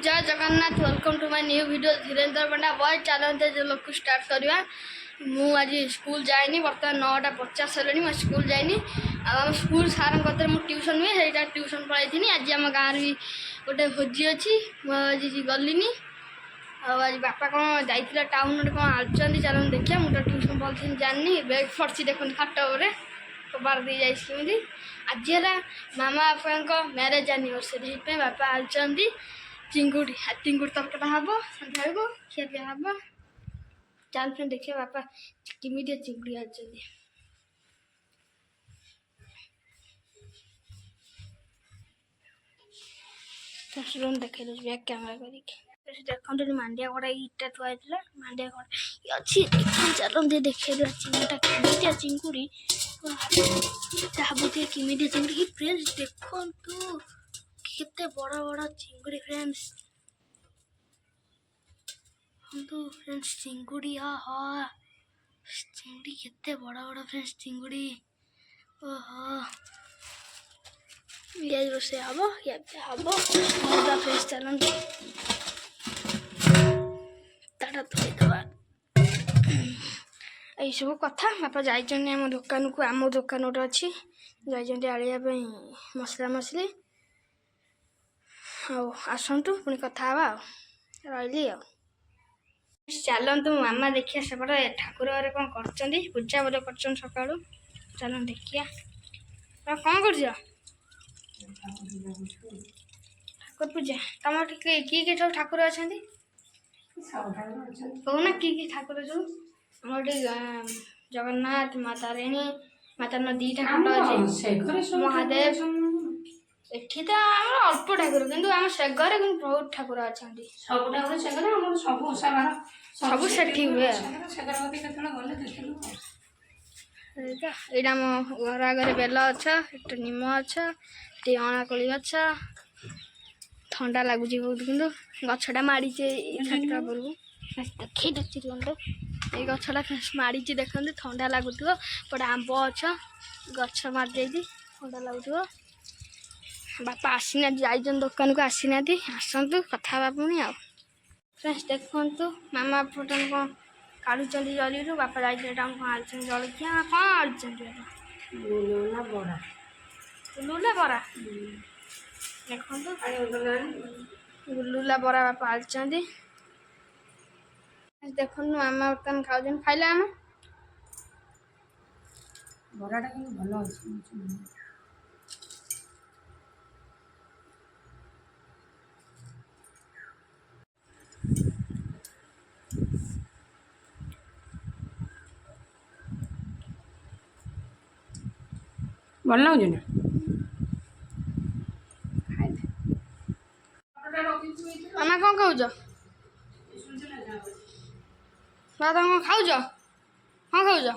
जय Jagannath welcome to my new video Dhirendra Panda boy चलते जो लोग स्टार्ट करवा मु आज स्कूल जाए बर्तमान 9:50 है स्कूल जाए आम स्कूल सार ट्यूशन हुए सहीटा ट्यूशन पढ़ाई आज आम गाँव भी गोटे भोजी अच्छी आज गलिनी आज बापा कौन जाइए टाउन कौन आलुचान चल देखिए मुझे ट्यूशन पढ़ी जानी बैग पड़ी देखते हाट पर कबाड़ दे जामी आज है मामा बापा मैरेज एनिवर्सरी बापा आलुचान चिंगुड़ी चिंगुड़ी तरकाटा हम सन्ध्या को खिया पिया हम चल फ्रेंड देखिए बापा किमी चिंगुड़ी आलुचान देखे बैक कैमेरा कर देखते मांडिया कड़ा इटा थुआ मांडिया कड़ा अच्छी चलते देखे चिंगुटा किमिया चिंगुड़ी भावुए किमिया चिंगुड़ी फ्रेंड्स देखु कितने बड़ा बड़ा चिंगुड़ी फ्रेंड्स फ्रेंड्स चिंगुड़ी हाँ चिंगुड़ी कितने बड़ा बड़ा फ्रेंड्स चिंगुड़ी ओहो ये रोसे हम या हम फ्रेंड्स चलते ताटा थोड़ा यही सब कथा बापा जाइए आम दुकान को आम दुकान गोटे अच्छी जाइए आने मसला मसली आसतु पुणी कथा रही चलतु मामा देखिए सेपटे ठाकुर घरे कौन कर पूजा बोले कर सका चल देखिए कौन कर ठाकुर पूजा तुम किए सब ठाकुर अच्छा कहना कि ठाकुर सब आम जगन्नाथ माता राणी माता नदी ठाकुर महादेव एठी तो अल्प ठाकुर किंतु आम सेगर बहुत ठाकुर अच्छा सब ठाकुर सेगर सब ओषाबार सब सेठी हुए यहाँ आम घर आगे बेल गछ ये निम गछ ये अणाकोली गछ ठंडा लगुच बहुत किंतु गछटा माड़ी छाटा पर देखे देखिए ये गछटा माड़ी देखते ठंडा लगुथ पटे आंब गछ गछ मारी जाइए ठंडा लगुथ बापा आसीना जाइछन दुकान को आसीना आसतु कथा पुणी आ फ्रेंड्स देखु मामा फोटो कौन काढ़ुं जल्दी बापा जाइए आलुचन जलखिया कौन आलुचन लुला बरा देखु लुला बरा बापा आलुचन देखु मामा बर्तमान खाऊ खाइले आम बराटा भल भल लगुच ना मामा कौन खाऊज तुम कौन खाऊज कौन खाऊज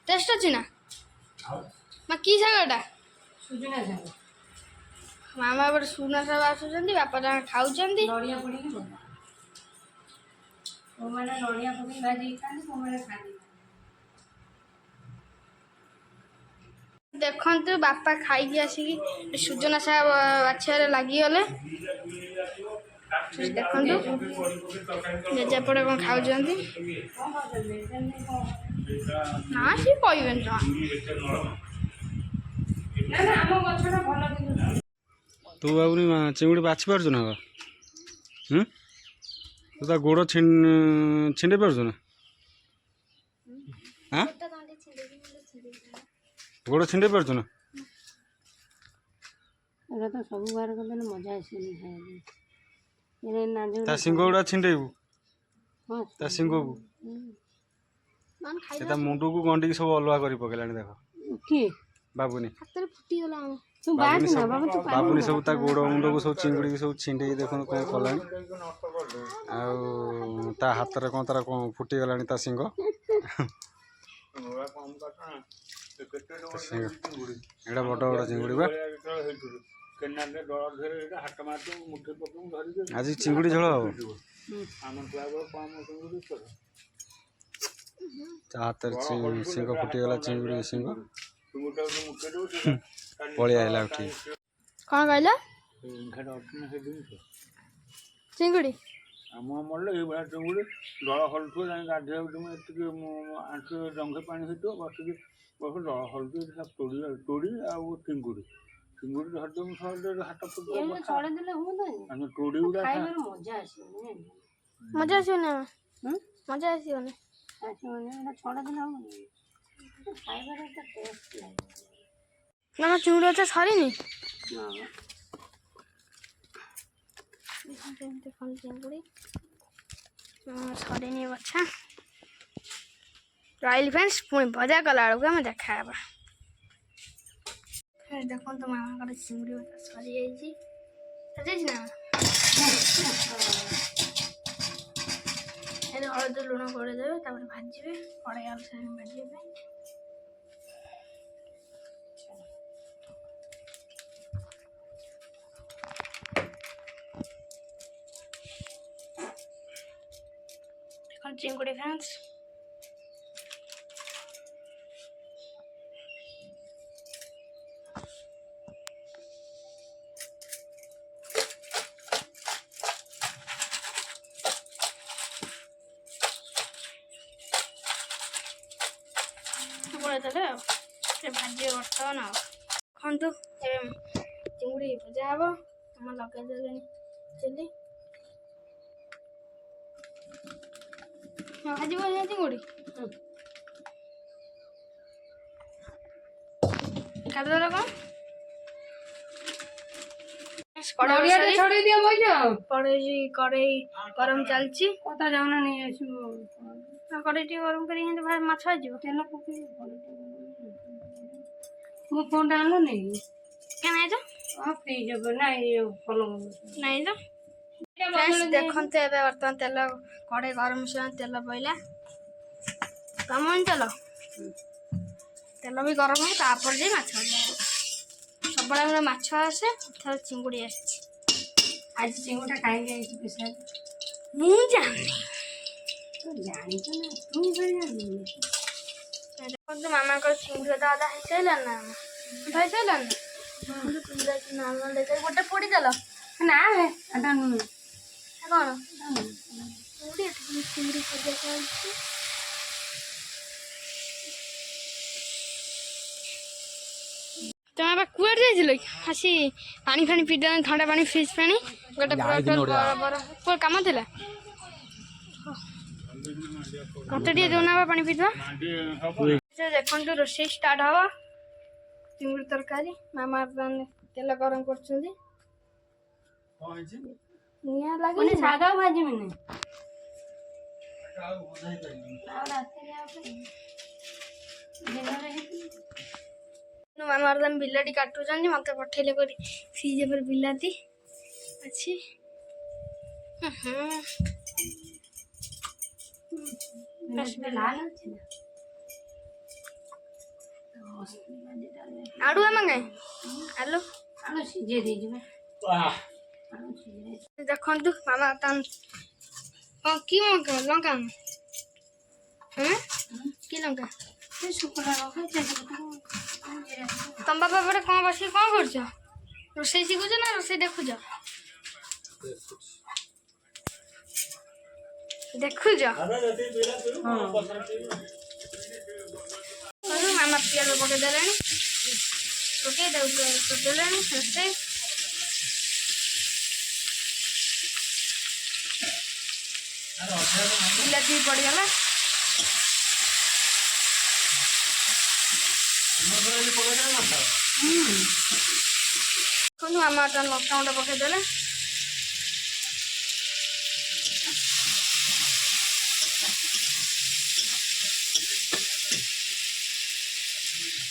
टेस्ट अच्छी ना माँ कि शागटा मामा बड़े सुना सब आसुँच बापा जहाँ खाऊँ देखु बापा खाई आसिक सुजना साग बाछियार लगिगले देखु जेजेपटे कौन खाऊ ना सी कहे तू बाबू चिंगुड़ी बाछि पार्छ ना तू गोड़ छिंडे पार्छ ना हाँ गोड़ छिंडे पार्छ ना तो सब बार कले मजा आसनी ता सिंह गुड़ा छिंडेबू ता सिंह को से मुंडू को गंडी सब अलुआ कर पकेला देख किए बाबुनी बाबुनी सब ता गोड़ मुंड को सब चिंगुड़ी सब छिंडे देख कौन कला आ हाथ में कौन तार फुटी गला ता सिंह एटा बड़ बड़ चिंगुड़ी बा आज चिंगुड़ी झोल हाथ सिंह फुटीगला चिंगुड़ी सिंह पलि आइला उठी कौन कहला ଚିଙ୍ଗୁଡ଼ି ଆମ ଅମଳରେ ଏଇଭଳିଆ ଚିଙ୍ଗୁଡ଼ି ଦଳ ହଲୁଥିବ ଯାଇକି ଗାଧୋଇବାକୁ ତୁମେ ଏତିକି ଆଣ୍ଠୁ ଜଙ୍ଘେ ପାଣି ହେଇଥିବ ବସିକି ଦଳ ହଲୁଥିବ ତୋଡ଼ି ଆଉ ଚିଙ୍ଗୁଡ଼ି ଧରିଦେବୁ ସହଜରେ ହାତ ଏମିତି ଛଡ଼େଇଦେଲେ ହୁଅନ୍ତାନି? ଆମେ ତୋଡ଼ି ଗୁଡ଼ା ଖାଇବାରେ ମଜା ଆସିବନି। ମଜା ଆସିବନି ନା ହୁଁ? ମଜା ଆସିବନି। ଆସିବନି, ଏଇଟା ଛଡ଼େଇଦେଲେ ହବନି। ଖାଇବାରେ ଏତେ ଟେଷ୍ଟ ଲାଗିବ। ନା ଚିଙ୍ଗୁଡ଼ି ଅଛି ସରିନି। ଦେଖନ୍ତୁ ଚିଙ୍ଗୁଡ଼ି ସରିନି ବଛା ରହିଲି ଫ୍ରେଣ୍ଡସ୍, ପୁଣି ଭଜା କଲା ବେଳକୁ ଆମେ ଦେଖା ହେବା। ଦେଖନ୍ତୁ ମାମାଙ୍କର ଚିଙ୍ଗୁଡ଼ି ବଛା ସରିଯାଇଛି। ସରିଯାଇଛି ନା ଏଠି ହଳଦୀ ଲୁଣ ଗୋଳେଇଦେବେ, ତାପରେ ଭାଜିବେ କଡ଼େଇ ଅନୁସାରେ ଭାଜିବା ପାଇଁ। ଦେଖନ୍ତୁ ଚିଙ୍ଗୁଡ଼ି ଫ୍ରେଣ୍ଡସ୍ ଗୋଳେଇଦେଲେ ଆଉ ସେ ଭାଜିବେ ବର୍ତ୍ତମାନ। ଆଉ ଦେଖନ୍ତୁ ଏବେ ଚିଙ୍ଗୁଡ଼ି ଭଜା ହେବ। ଆମ ଲଗାଇଦେଲେଣି ଚିଲି ଭାଜିବ ଚିଙ୍ଗୁଡ଼ି କାଟିଦେଲ କ'ଣ କଡ଼େଇ ଗରମ ଚାଲିଛି। କଥା ଯାଉନା ନେଇ ଆସିବ। କଡ଼େଇ ଟିକେ ଗରମ କରି ମାଛ ହେଇଯିବ। ତେଲ ପକେଇ ମୋ ଫୋନ୍ଟା ଆଣିଲ ନେଇ କେନ ଆଇଛ ଫ୍ରିଜ୍ ଉପରେ ନା ଏଇ ପଲଙ୍କ ନାଇଁ ତ ଦେଖନ୍ତୁ ଏବେ ବର୍ତ୍ତମାନ ତେଲ କଡ଼େଇ ଗରମ ସମୟ ତେଲ ପଇଲା କମ ତେଲ ବି ଗରମ ହେବ, ତାପରେ ଯାଇ ମାଛ ସବୁବେଳେ ଆମର ମାଛ ଆସେ, ଏଥର ଚିଙ୍ଗୁଡ଼ି ଆସିଛି। ଆଜି ଚିଙ୍ଗୁଡ଼ିଟା କାହିଁକି ଆସିଛି ପଇସା ମୁଁ ଜାଣିନି। ଜାଣିଛ ନା ତୁ ଜାଣିନି। ଦେଖନ୍ତୁ ମାମାଙ୍କର ଚିଙ୍ଗୁଡ଼ି ଅଧା ହେଇସାରିଲାନି ନା ହେଇସାରିଲାନି ନା ଗୋଟେ ପୋଡ଼ିଦେଲ ନା ଏଟା ନୁହେଁ କ'ଣ ଚିଙ୍ଗୁଡ଼ି ଭଜା ଚାଲିଛି। ତମେ ଏବେ କୁଆଡ଼େ ଯାଇଥିଲ କି ଆସି ପାଣି ଫାଣି ପିଇଦେଲ, ଥଣ୍ଡା ପାଣି ଫ୍ରିଜ୍ ପାଣି ଗୋଟେ ବଡ଼ କାମ ଥିଲା। ମତେ ଟିକେ ଦେଉନା ପାଣି ପିଇଦେବା। ଦେଖନ୍ତୁ ରୋଷେଇ ଷ୍ଟାର୍ଟ ହବ। ଚିଙ୍ଗୁଡ଼ି ତରକାରୀ ମାମା ତେଲ ଗରମ କରୁଛନ୍ତି। ନିଆଁ ଲାଗୁନି ଶାଗ ଭାଜିବିନି ମାମା ବିଲାତି କାଟୁଛନ୍ତି, ମତେ ପଠେଇଲେ କରି ଫ୍ରିଜ୍ ଉପରେ ବିଲାତି ଅଛି। ଆଳୁ ଆମେ କାଇଁ ଆଳୁ ସିଝେଇ ଦେଇଯିବା। ଦେଖନ୍ତୁ ମାମା ହଁ କି ଲଙ୍କା କି ଲଙ୍କା ଶୁଖିଲା ଲଙ୍କା ତମ ବାପା ପରେ କ'ଣ ବସିକି କ'ଣ କରୁଛ? ରୋଷେଇ ଶିଖୁଛ ନା ରୋଷେଇ ଦେଖୁଛ? ଦେଖୁଛ ମାମା ପିଆଜ ପକେଇଦେଲେଣି, କରିଦେଲେଣି ରୋଷେଇ। ବିଲାତି ପଡ଼ିଗଲା। ଦେଖନ୍ତୁ ମାମା ଲଙ୍କା ଗୁଣ୍ଡ ପକେଇଦେଲେ।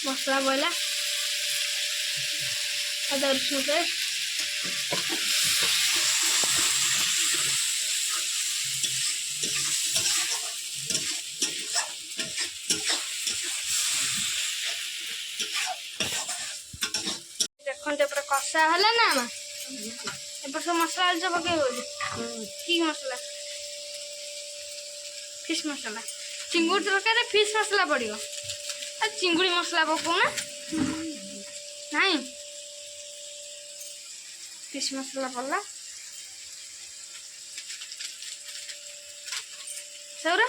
ମସଲା ପଇଲା ଅଦା ରସୁଣ ପେଷ୍ଟ, ଦେଖନ୍ତୁ ଏପଟେ କଷା ହେଲା ନା ମା ଏପଟେ ସବୁ ମସଲା ଆଳୁ ପକେଇବ ବୋଲି। କି ମସଲା? ଫିସ୍ ମସଲା। ଚିଙ୍ଗୁଡ଼ି ତରକାରୀରେ ଫିସ୍ ମସଲା ପଡ଼ିବ। ଆଉ ଚିଙ୍ଗୁଡ଼ି ମସଲା ପକାଉନା ନାହିଁ। ଫିସ୍ ମସଲା ପଡ଼ିଲା ସେଗୁରା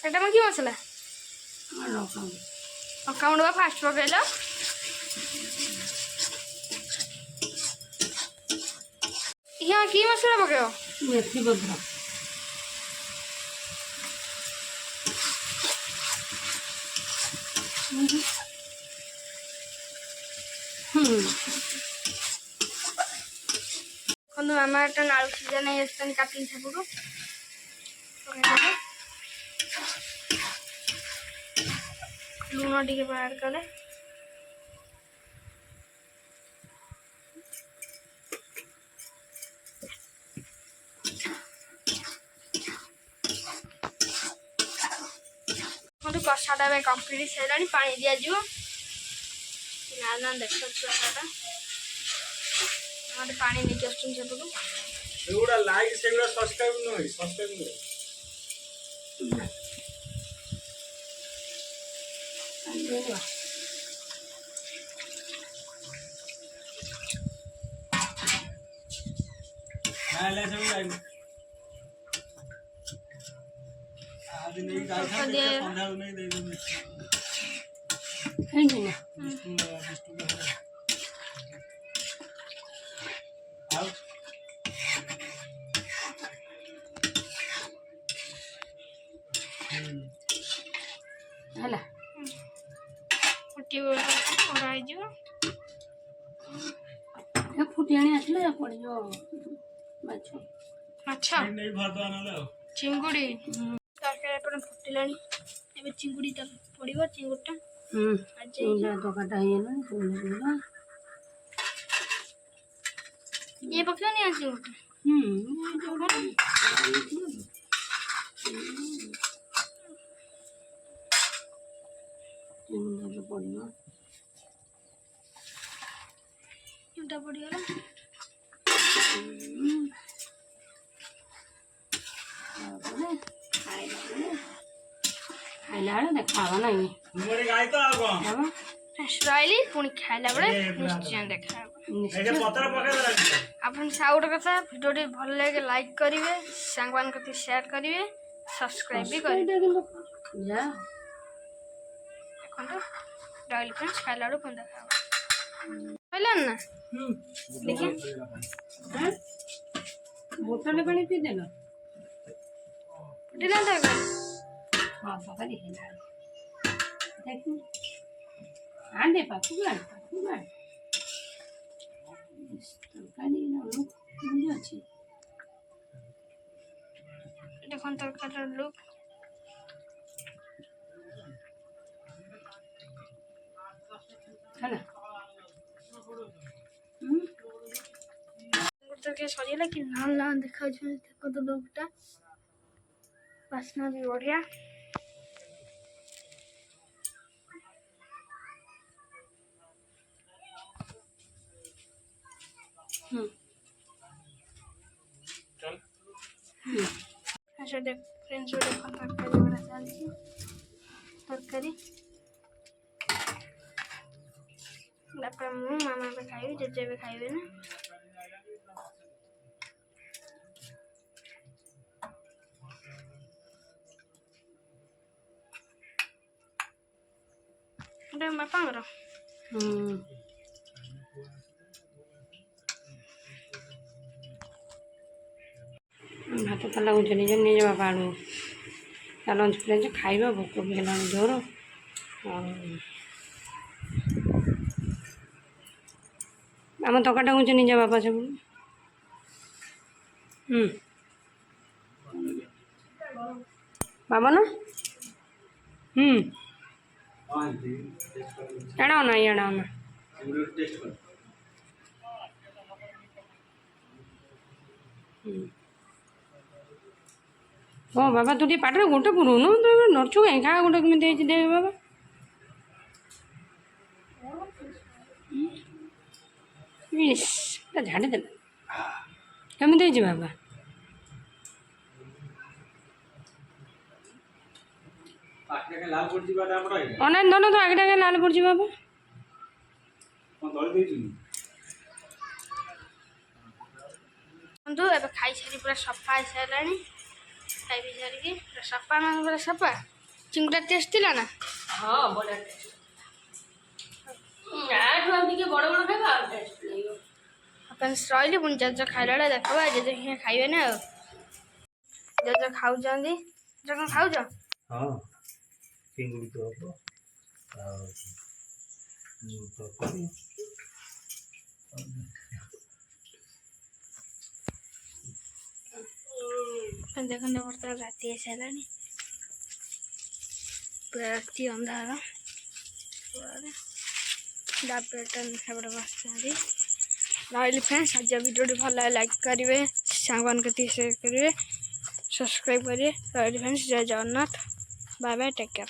ଏଇଟା କି ମସଲା ଲଙ୍କାଗୁଣ୍ଡ ବା ଫାଷ୍ଟ ପକାଇଲ ଇଏ କି ମସଲା ପକାଇବ ମେଥି ପତ୍ର ଦେଖନ୍ତୁ ମାମା একটা ନାଳୁ ସିଝା ନେଇ ଆସିଛନ୍ତି କାଟିକି ସେପଟୁ ପକାଇଦେଲେ ଲୁଣ ଟିକେ ଆଡ଼ କଲେ ମୋତେ କଷାଟା ଏବେ କମ୍ପ୍ଲିଟ୍ ହେଇଗଲାଣି ପାଣି ଦିଆଯିବ ନା ନା ଦେଖ କଷାଟା আমাদের পানি নিতে আসছেন সেগুলো ସେଗୁଡ଼ା ଲାଇକ୍ ସେଗୁଡ଼ା ସବସ୍କ୍ରାଇବ୍ ନୁହେଁ ସବସ୍କ୍ରାଇବ୍ ନୁହେଁ ହେଲେ ସବୁ ଲାଇକ୍ ଆଜି ନେଇ ଯାଇଥାନ୍ତି ସନ୍ଧ୍ୟାକୁ ନେଇ ଦେଇଦେବି ହେଇଛି ନା ଆଉ ହେଲା ଫୁଟି ପୋଡ଼ା ହେଇଯିବ ଫୁଟି ଆଣି ଆସିଲେ ପଡ଼ିଯିବ ମାଛ ମାଛ ନେଇ ଭରଦବା ନହେଲେ ଆଉ ଚିଙ୍ଗୁଡ଼ି ତରକାରୀ ଏପଟେ ଫୁଟିଲାଣି ଏବେ ଚିଙ୍ଗୁଡ଼ିଟା ପଡ଼ିବ ଚିଙ୍ଗୁଡ଼ିଟା ତରକାରୀଟା ହେଇଗଲାଣି ଚିଙ୍ଗୁଡ଼ି ଇଏ ପକେଇବନି ଆସି ଗୋଟେ ଚିଙ୍ଗୁଡ଼ି ପଡ଼ିବ ଏଇଟା ପଡ଼ିଗଲା ଖାଇଲା ବେଳେ ଦେଖାହବ ନାଇଁ ମୋର ଗାଈ ତ ଆଉ କଣ ଫାଷ୍ଟ ପୁଣି ଖାଇଲା ବେଳେ ନିଶ୍ଚୟ ଦେଖା ଏଇଟା ପତ୍ର ପକେଇଦେଲା ଆପଣ ଆଉ ଗୋଟେ କଥା ଭିଡ଼ିଓଟି ଭଲ ଲାଗେ ଲାଇକ୍ କରିବେ ସାଙ୍ଗମାନଙ୍କ କତିକି ସେୟାର କରିବେ ସବସ୍କ୍ରାଇବ୍ ବି କରିବେ ଦେଖନ୍ତୁ ରହିଲି ଫ୍ରେଣ୍ଡସ୍ ଖାଇଲା ବେଳକୁ ପୁଣି ଦେଖା ହବ କହିଲାନି ନା ଦେଖିଆ ବୋତଲ ପାଣି ପିଇଦେଲ ଫୁଟିଲା ତରକାରୀ ହଁ ତରକାରୀ ହେଲା ଦେଖୁ ଆଣ୍ଡେ ପାଖକୁ ଆଣ ତରକାରୀ ଅଛି ଦେଖନ୍ତୁ ତରକାରୀର ଲୁକ୍ ହେଲା ତରକାରୀ ସରିଗଲା କି ଲାଲ ଲାଲ ଦେଖାଯାଉଛି ଦେଖନ୍ତୁ ଲୁକ୍ଟା ବାସ୍ନା ବି ବଢ଼ିଆ ଆଚ୍ଛା ଫ୍ରେଣ୍ଡସ୍ ଗୋଟେ ତରକାରୀ ବଢ଼ା ଚାଲିଛି ତରକାରୀ ତାପରେ ମୁଁ ମାମା ଏବେ ଖାଇବି ଜେଜେ ଏବେ ଖାଇବେ ନା এটা ବାପାଙ୍କର ଭାତ ତ ଲାଗୁଛି ନିଜ ବାପା ଆଣୁ ତା ଲଞ୍ଚ ପ୍ଲେନ୍ ଖାଇବା ଭୋକ ବି ହେଲାଣି ଜୋର ଆମ ତରକାରୀଟା ହଉଛି ନିଜ ବାପା ସବୁ ବାବା ନା ଏଡ଼ାଓ ନା ହଁ ବାବା ତୁ ଟିକେ ପାଟିରେ ଗୋଟେ ପୁରଉନୁ ତୁ ଏବେ ନରଛୁ କାହିଁ କାହା ଗୋଟେ କେମିତି ହେଇଛି ଦେଖ ବାବା ଇସ୍ ଝାଡ଼ି ଦେଲା କେମିତି ହେଇଛି ବାବା ଅନାଇ ଧନ ତ ଆଗଟା ଲାଲ ପଡ଼ିଛି ବାବା बंधु ए खाई सारी पूरा सफा हो सारा खाई पी सारिकी पूरा सफा ना पूरा सफा चिंगुड़ा टेस्ट थिला ना हाँ बड़ा टेस्ट आठू हम टिके बड़ बड़ खाइबा और टेस्ट लागो अपन रही पुणी जज खाइला देखा जज खाइबे ना जज खाऊ कौन खाऊ हाँ चिंगुड़ी तो हम तरकारी देखने पड़ता राति सारा पूरा राति अंधार खाइबा बस रही फ्रेंड्स आज वीडियो भल लाइक करेंगे सांग शेयर करेंगे सब्सक्राइब करेंगे रही फ्रेंड्स जय Jagannath bye bye take care.